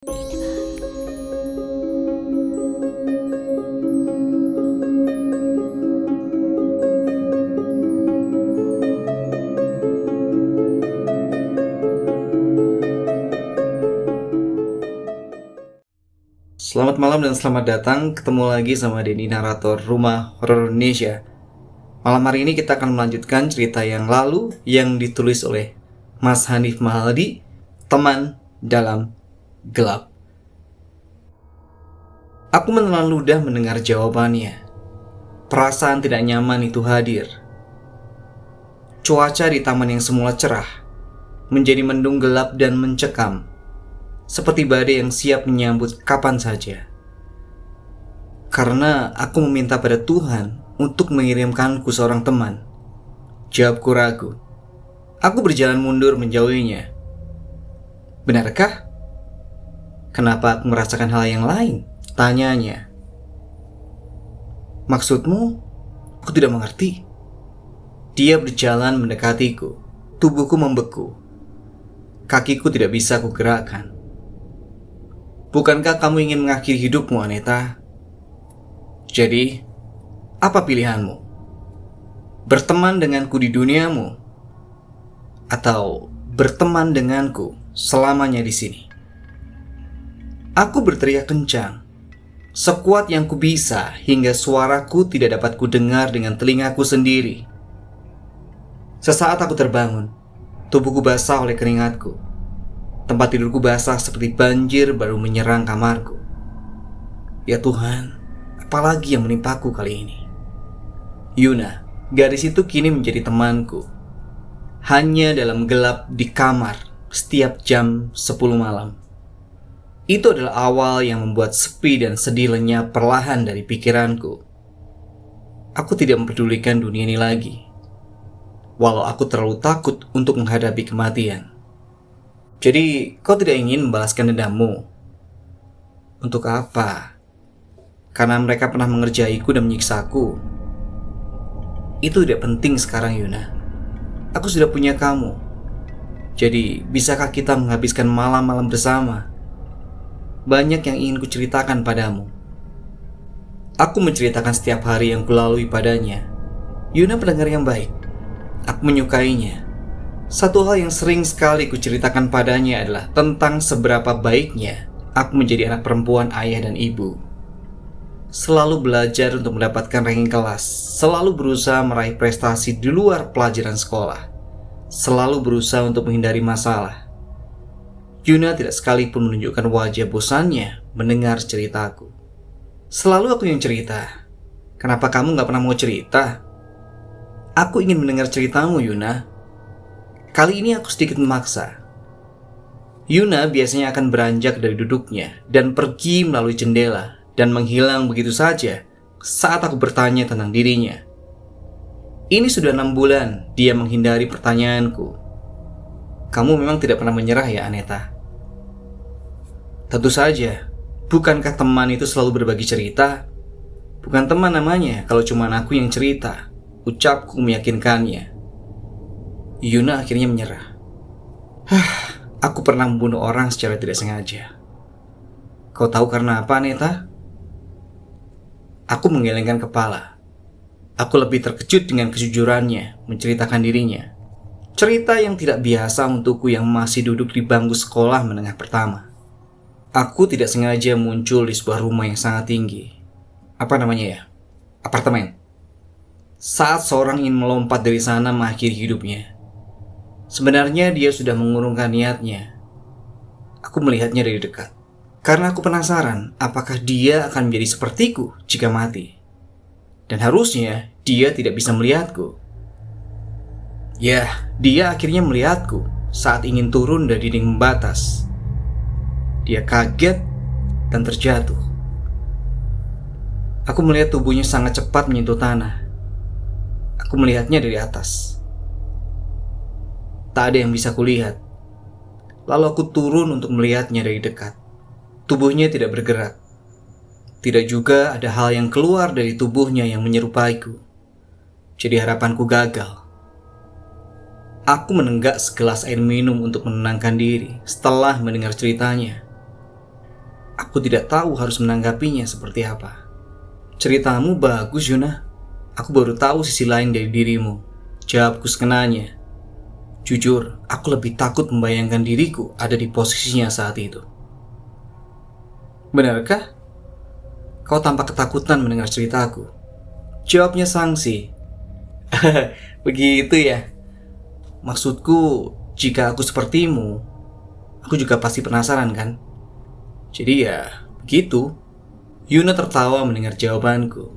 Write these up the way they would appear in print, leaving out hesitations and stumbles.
Selamat malam dan selamat datang. Ketemu lagi sama Denny, narator Rumah Horor Indonesia. Malam hari ini kita akan melanjutkan cerita yang lalu yang ditulis oleh Mas Hanif Mahaldi, Teman Dalam Gelap. Aku menelan ludah mendengar jawabannya. Perasaan tidak nyaman itu hadir. Cuaca di taman yang semula cerah menjadi mendung gelap dan mencekam, seperti badai yang siap menyambut kapan saja. Karena aku meminta pada Tuhan untuk mengirimkanku seorang teman. Jawabku ragu. Aku berjalan mundur menjauhinya. Benarkah? Kenapa aku merasakan hal yang lain? Tanyanya. Maksudmu? Aku tidak mengerti. Dia berjalan mendekatiku. Tubuhku membeku. Kakiku tidak bisa kugerakkan. Bukankah kamu ingin mengakhiri hidupmu, Aneta? Jadi, apa pilihanmu? Berteman denganku di duniamu? Atau berteman denganku selamanya di sini? Aku berteriak kencang, sekuat yang ku bisa hingga suaraku tidak dapat ku dengar dengan telingaku sendiri. Sesaat aku terbangun, tubuhku basah oleh keringatku. Tempat tidurku basah seperti banjir baru menyerang kamarku. Ya Tuhan, apalagi yang menimpaku kali ini? Yuna, gadis itu kini menjadi temanku. Hanya dalam gelap di kamar setiap jam 10 malam. Itu adalah awal yang membuat sepi dan sedih lenyap perlahan dari pikiranku. Aku tidak mempedulikan dunia ini lagi. Walau aku terlalu takut untuk menghadapi kematian. Jadi, kau tidak ingin membalaskan dendammu? Untuk apa? Karena mereka pernah mengerjaiku dan menyiksaku. Itu tidak penting sekarang, Yuna. Aku sudah punya kamu. Jadi, bisakah kita menghabiskan malam-malam bersama? Banyak yang ingin kuceritakan padamu. Aku menceritakan setiap hari yang kulalui padanya. Yuna pendengar yang baik. Aku menyukainya. Satu hal yang sering sekali kuceritakan padanya adalah tentang seberapa baiknya aku menjadi anak perempuan ayah dan ibu. Selalu belajar untuk mendapatkan ranking kelas, selalu berusaha meraih prestasi di luar pelajaran sekolah, selalu berusaha untuk menghindari masalah. Yuna tidak sekalipun menunjukkan wajah bosannya mendengar ceritaku. Selalu aku yang cerita. Kenapa kamu gak pernah mau cerita? Aku ingin mendengar ceritamu, Yuna. Kali ini aku sedikit memaksa. Yuna biasanya akan beranjak dari duduknya dan pergi melalui jendela dan menghilang begitu saja saat aku bertanya tentang dirinya. Ini sudah 6 bulan dia menghindari pertanyaanku. Kamu memang tidak pernah menyerah ya, Aneta? Tentu saja. Bukankah teman itu selalu berbagi cerita? Bukan teman namanya kalau cuma aku yang cerita, ucapku meyakinkannya. Yuna akhirnya menyerah. Aku pernah membunuh orang secara tidak sengaja. Kau tahu karena apa, Aneta? Aku menggelengkan kepala. Aku lebih terkejut dengan kejujurannya menceritakan dirinya. Cerita yang tidak biasa untukku yang masih duduk di bangku sekolah menengah pertama. Aku tidak sengaja muncul di sebuah rumah yang sangat tinggi. Apa namanya ya? Apartemen. Saat seorang ingin melompat dari sana mengakhiri hidupnya. Sebenarnya dia sudah mengurungkan niatnya. Aku melihatnya dari dekat. Karena aku penasaran apakah dia akan menjadi sepertiku jika mati. Dan harusnya dia tidak bisa melihatku. Ya, dia akhirnya melihatku saat ingin turun dari dinding pembatas. Dia kaget dan terjatuh. Aku melihat tubuhnya sangat cepat menyentuh tanah. Aku melihatnya dari atas. Tak ada yang bisa kulihat. Lalu aku turun untuk melihatnya dari dekat. Tubuhnya tidak bergerak. Tidak juga ada hal yang keluar dari tubuhnya yang menyerupaiku. Jadi harapanku gagal. Aku menenggak segelas air minum untuk menenangkan diri setelah mendengar ceritanya. Aku tidak tahu harus menanggapinya seperti apa. Ceritamu bagus, Yuna. Aku baru tahu sisi lain dari dirimu. Jawabku sekenanya. Jujur, aku lebih takut membayangkan diriku ada di posisinya saat itu. Benarkah? Kau tampak ketakutan mendengar ceritaku. Jawabnya Sangsi. Begitu ya. Maksudku, jika aku sepertimu, aku juga pasti penasaran kan? Jadi ya, begitu. Yuna tertawa mendengar jawabanku.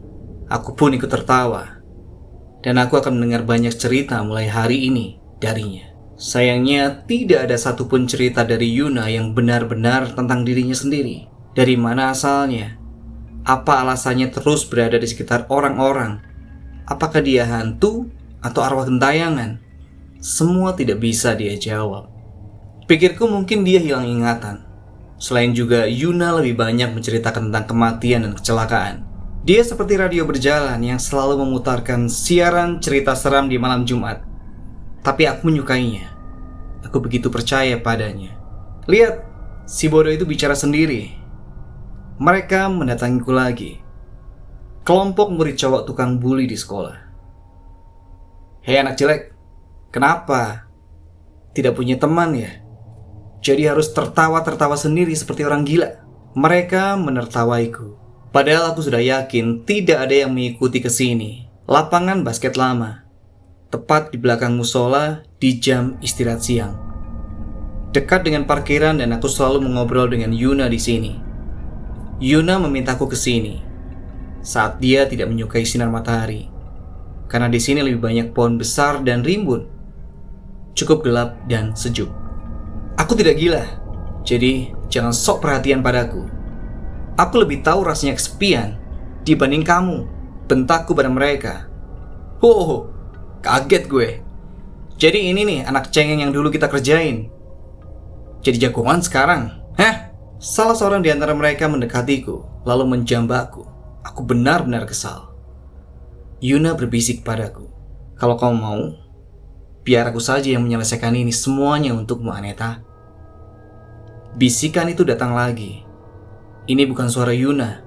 Aku pun ikut tertawa. Dan aku akan mendengar banyak cerita mulai hari ini darinya. Sayangnya, tidak ada satupun cerita dari Yuna yang benar-benar tentang dirinya sendiri. Dari mana asalnya? Apa alasannya terus berada di sekitar orang-orang? Apakah dia hantu atau arwah gentayangan? Semua tidak bisa dia jawab. Pikirku mungkin dia hilang ingatan. Selain juga Yuna lebih banyak menceritakan tentang kematian dan kecelakaan. Dia seperti radio berjalan yang selalu memutarkan siaran cerita seram di malam Jumat. Tapi aku menyukainya. Aku begitu percaya padanya. Lihat, si bodoh itu bicara sendiri. Mereka mendatangiku lagi. Kelompok murid cowok tukang bully di sekolah. Hei anak jelek, kenapa? Tidak punya teman ya? Jadi harus tertawa-tertawa sendiri seperti orang gila. Mereka menertawaiku. Padahal aku sudah yakin tidak ada yang mengikuti ke sini. Lapangan basket lama. Tepat di belakang musola di jam istirahat siang. Dekat dengan parkiran dan aku selalu mengobrol dengan Yuna di sini. Yuna memintaku ke sini saat dia tidak menyukai sinar matahari. Karena di sini lebih banyak pohon besar dan rimbun. Cukup gelap dan sejuk. Aku tidak gila, jadi jangan sok perhatian padaku. Aku lebih tahu rasanya kesepian dibanding kamu, bentakku pada mereka. Kaget gue. Jadi ini nih anak cengeng yang dulu kita kerjain. Jadi jagoan sekarang, hah? Salah seorang di antara mereka mendekatiku, lalu menjambakku. Aku benar-benar kesal. Yuna berbisik padaku, kalau kau mau, biar aku saja yang menyelesaikan ini semuanya untukmu, Aneta. Bisikan itu datang lagi. Ini bukan suara Yuna.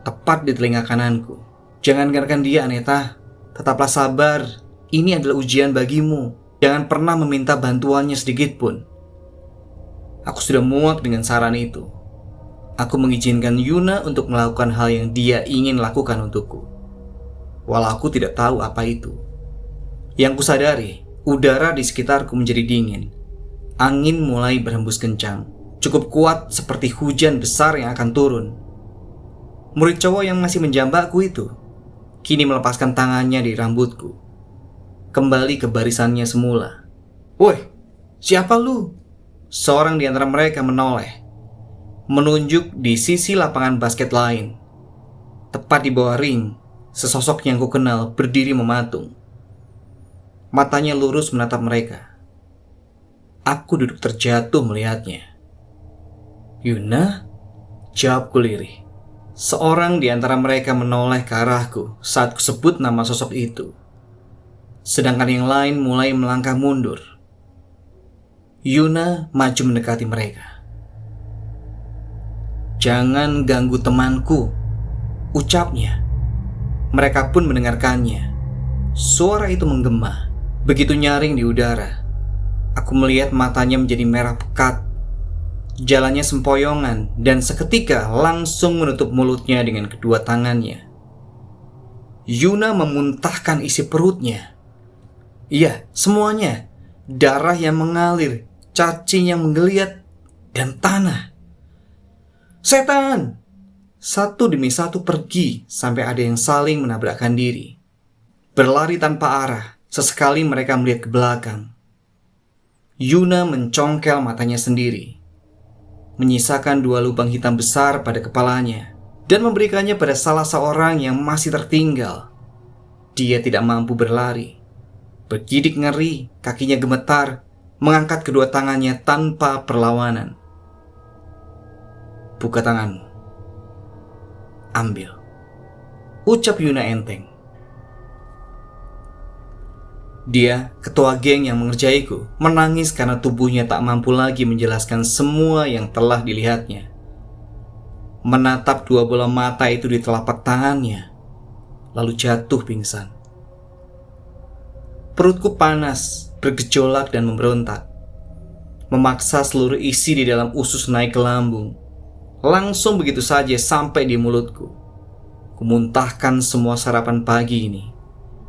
Tepat di telinga kananku. Jangan dengarkan dia, Aneta. Tetaplah sabar. Ini adalah ujian bagimu. Jangan pernah meminta bantuannya sedikit pun. Aku sudah muak dengan saran itu. Aku mengizinkan Yuna untuk melakukan hal yang dia ingin lakukan untukku. Walau aku tidak tahu apa itu. Yang kusadari, udara di sekitarku menjadi dingin. Angin mulai berhembus kencang, cukup kuat seperti hujan besar yang akan turun. Murid cowok yang masih menjambakku itu kini melepaskan tangannya di rambutku, kembali ke barisannya semula. Woi, siapa lu? Seorang di antara mereka menoleh, menunjuk di sisi lapangan basket lain. Tepat di bawah ring, sesosok yang kukenal berdiri mematung. Matanya lurus menatap mereka. Aku duduk terjatuh melihatnya. Yuna? Jawabku lirih. Seorang di antara mereka menoleh ke arahku saat kusebut nama sosok itu. Sedangkan yang lain mulai melangkah mundur. Yuna maju mendekati mereka. Jangan ganggu temanku, ucapnya. Mereka pun mendengarkannya. Suara itu menggema, begitu nyaring di udara. Aku melihat matanya menjadi merah pekat. Jalannya sempoyongan dan seketika langsung menutup mulutnya dengan kedua tangannya. Yuna memuntahkan isi perutnya. Iya, semuanya. Darah yang mengalir, cacing yang menggeliat, dan tanah. Setan! Satu demi satu pergi sampai ada yang saling menabrakkan diri. Berlari tanpa arah, sesekali mereka melihat ke belakang. Yuna mencongkel matanya sendiri, menyisakan 2 lubang hitam besar pada kepalanya, dan memberikannya pada salah seorang yang masih tertinggal. Dia tidak mampu berlari. Bergidik ngeri, kakinya gemetar, mengangkat kedua tangannya tanpa perlawanan. Buka tanganmu. Ambil. Ucap Yuna enteng. Dia, ketua geng yang mengerjaiku, menangis karena tubuhnya tak mampu lagi menjelaskan semua yang telah dilihatnya. menatap dua bola mata itu di telapak tangannya, lalu jatuh pingsan. Perutku panas, bergejolak dan memberontak, memaksa seluruh isi di dalam usus naik ke lambung. Langsung begitu saja sampai di mulutku. Kumuntahkan semua sarapan pagi ini.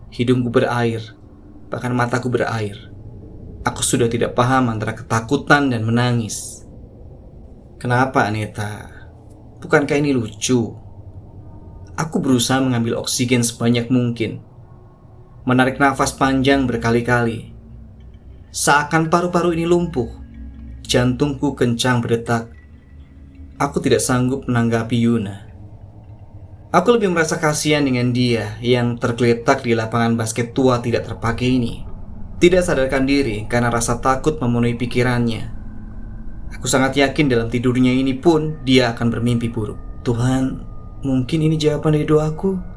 Hidungku berair, bahkan mataku berair. Aku sudah tidak paham antara ketakutan dan menangis. Kenapa, Aneta? Bukankah ini lucu? Aku berusaha mengambil oksigen sebanyak mungkin, menarik nafas panjang berkali-kali. Seakan paru-paru ini lumpuh, jantungku kencang berdetak. Aku tidak sanggup menanggapi Yuna. Aku lebih merasa kasihan dengan dia yang tergeletak di lapangan basket tua tidak terpakai ini. Tidak sadarkan diri karena rasa takut memenuhi pikirannya. Aku sangat yakin dalam tidurnya ini pun dia akan bermimpi buruk. Tuhan, mungkin ini jawaban dari doaku.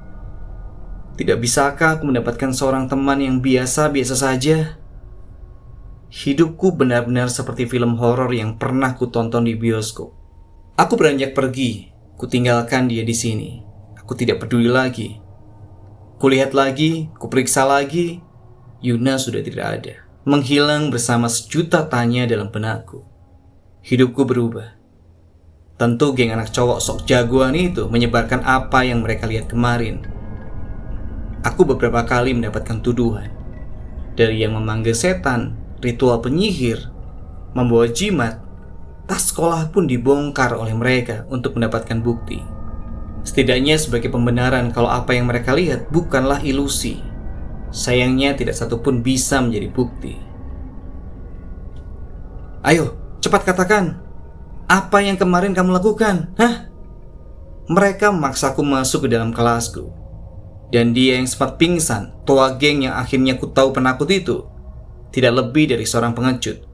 Tidak bisakah aku mendapatkan seorang teman yang biasa-biasa saja? Hidupku benar-benar seperti film horor yang pernah kutonton di bioskop. Aku beranjak pergi, kutinggalkan dia di sini. Aku tidak peduli lagi. Kulihat lagi, kuperiksa lagi, Yuna sudah tidak ada. Menghilang bersama sejuta tanya dalam benakku. Hidupku berubah. Tentu geng anak cowok sok jagoan itu menyebarkan apa yang mereka lihat kemarin. Aku beberapa kali mendapatkan tuduhan. Dari yang memanggil setan, ritual penyihir, membawa jimat, tas sekolah pun dibongkar oleh mereka untuk mendapatkan bukti. Setidaknya sebagai pembenaran kalau apa yang mereka lihat bukanlah ilusi. Sayangnya tidak satupun bisa menjadi bukti. Ayo, cepat katakan. Apa yang kemarin kamu lakukan? Hah? Mereka memaksaku masuk ke dalam kelasku. Dan dia yang sempat pingsan, tua geng yang akhirnya ku tahu penakut itu, tidak lebih dari seorang pengecut.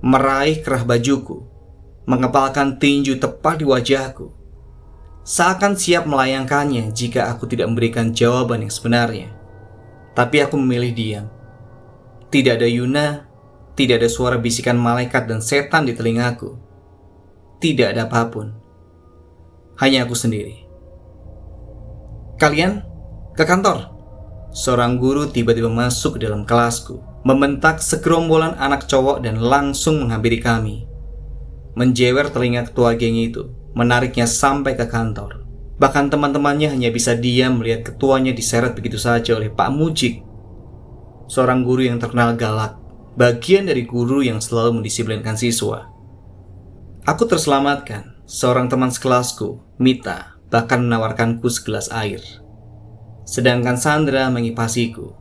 Meraih kerah bajuku, mengepalkan tinju tepat di wajahku. Seakan siap melayangkannya jika aku tidak memberikan jawaban yang sebenarnya. Tapi aku memilih diam. Tidak ada Yuna, tidak ada suara bisikan malaikat dan setan di telingaku. Tidak ada apapun. Hanya aku sendiri. Kalian ke kantor. Seorang guru tiba-tiba masuk ke dalam kelasku, membentak segerombolan anak cowok dan langsung menghampiri kami. Menjewer telinga ketua geng itu, menariknya sampai ke kantor. Bahkan teman-temannya hanya bisa diam melihat ketuanya diseret begitu saja oleh Pak Mujik, seorang guru yang terkenal galak, bagian dari guru yang selalu mendisiplinkan siswa. Aku terselamatkan. Seorang teman sekelasku, Mita, bahkan menawarkanku segelas air. Sedangkan Sandra mengipasiku.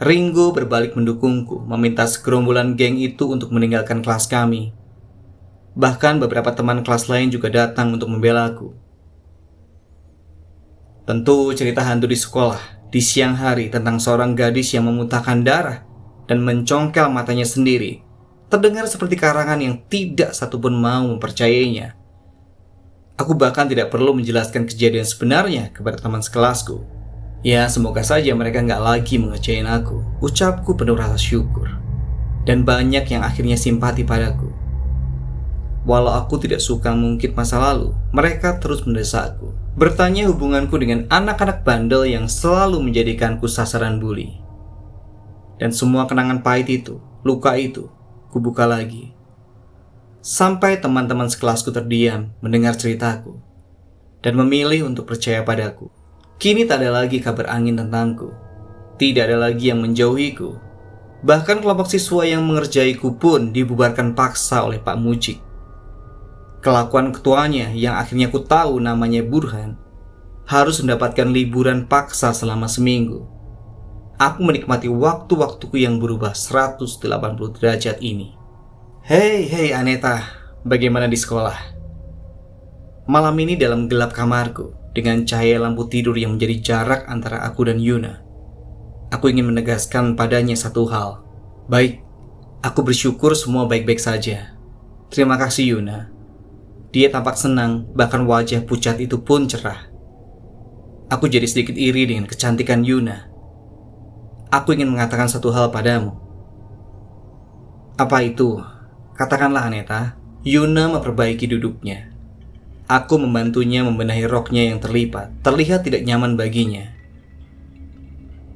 Ringo berbalik mendukungku, meminta segerombolan geng itu untuk meninggalkan kelas kami. Bahkan beberapa teman kelas lain juga datang untuk membelaku. Tentu cerita hantu di sekolah di siang hari tentang seorang gadis yang memuntahkan darah dan mencongkel matanya sendiri terdengar seperti karangan yang tidak satupun mau mempercayainya. Aku bahkan tidak perlu menjelaskan kejadian sebenarnya kepada teman sekelasku. Ya, semoga saja mereka nggak lagi mengecewain aku. Ucapku penuh rasa syukur. Dan banyak yang akhirnya simpati padaku. Walau aku tidak suka mengungkit masa lalu, mereka terus mendesakku, bertanya hubunganku dengan anak-anak bandel yang selalu menjadikanku sasaran bully. Dan semua kenangan pahit itu, luka itu, kubuka lagi. Sampai teman-teman sekelasku terdiam mendengar ceritaku dan memilih untuk percaya padaku. Kini tak ada lagi kabar angin tentangku. Tidak ada lagi yang menjauhiku. Bahkan kelompok siswa yang mengerjaiku pun dibubarkan paksa oleh Pak Mujik. Kelakuan ketuanya yang akhirnya ku tahu namanya Burhan harus mendapatkan liburan paksa selama seminggu. Aku menikmati waktu-waktuku yang berubah 180 derajat ini. Hei Aneta, bagaimana di sekolah? Malam ini dalam gelap kamarku, dengan cahaya lampu tidur yang menjadi jarak antara aku dan Yuna, aku ingin menegaskan padanya satu hal. Baik, aku bersyukur semua baik-baik saja. Terima kasih Yuna. Dia tampak senang, bahkan wajah pucat itu pun cerah. Aku jadi sedikit iri dengan kecantikan Yuna. Aku ingin mengatakan satu hal padamu. Apa itu? Katakanlah Aneta. Yuna memperbaiki duduknya. Aku membantunya membenahi roknya yang terlihat tidak nyaman baginya.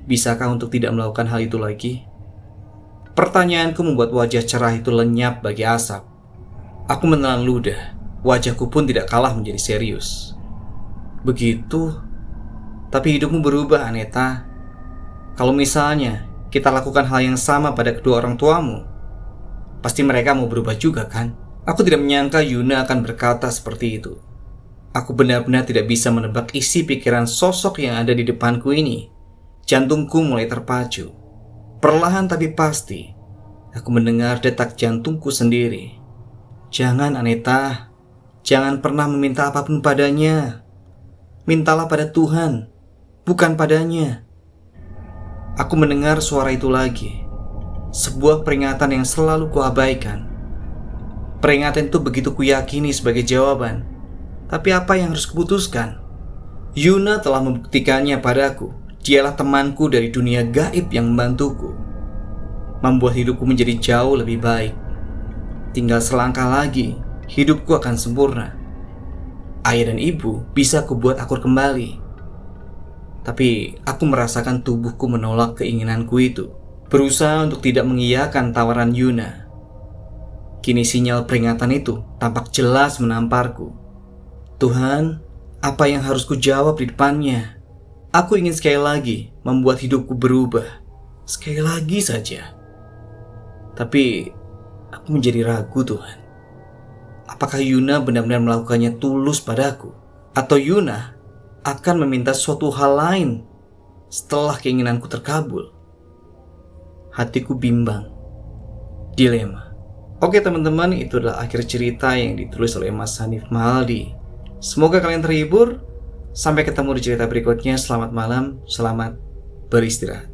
Bisakah untuk tidak melakukan hal itu lagi? Pertanyaanku membuat wajah cerah itu lenyap bagi asap. Aku menelan ludah. Wajahku pun tidak kalah menjadi serius. Begitu? Tapi hidupmu berubah, Aneta. Kalau misalnya kita lakukan hal yang sama pada kedua orang tuamu, pasti mereka mau berubah juga kan? Aku tidak menyangka Yuna akan berkata seperti itu. Aku benar-benar tidak bisa menebak isi pikiran sosok yang ada di depanku ini. Jantungku mulai terpacu. Perlahan tapi pasti, aku mendengar detak jantungku sendiri. Jangan, Aneta. Jangan pernah meminta apapun padanya. Mintalah pada Tuhan, bukan padanya. Aku mendengar suara itu lagi. Sebuah peringatan yang selalu kuabaikan. Peringatan itu begitu kuyakini sebagai jawaban. Tapi apa yang harus kuputuskan? Yuna telah membuktikannya padaku. Dialah temanku dari dunia gaib yang membantuku, membuat hidupku menjadi jauh lebih baik. Tinggal selangkah lagi, hidupku akan sempurna. Ayah dan ibu bisa kubuat akur kembali. Tapi aku merasakan tubuhku menolak keinginanku itu, berusaha untuk tidak mengiyakan tawaran Yuna. Kini sinyal peringatan itu tampak jelas menamparku. Tuhan, apa yang harus kujawab di depannya? Aku ingin sekali lagi membuat hidupku berubah. Sekali lagi saja. Tapi aku menjadi ragu, Tuhan. Apakah Yuna benar-benar melakukannya tulus padaku? Atau Yuna akan meminta suatu hal lain setelah keinginanku terkabul? Hatiku bimbang. Dilema. Oke teman-teman, itu adalah akhir cerita yang ditulis oleh Mas Hanif Mahaldi. Semoga kalian terhibur. Sampai ketemu di cerita berikutnya. Selamat malam, selamat beristirahat.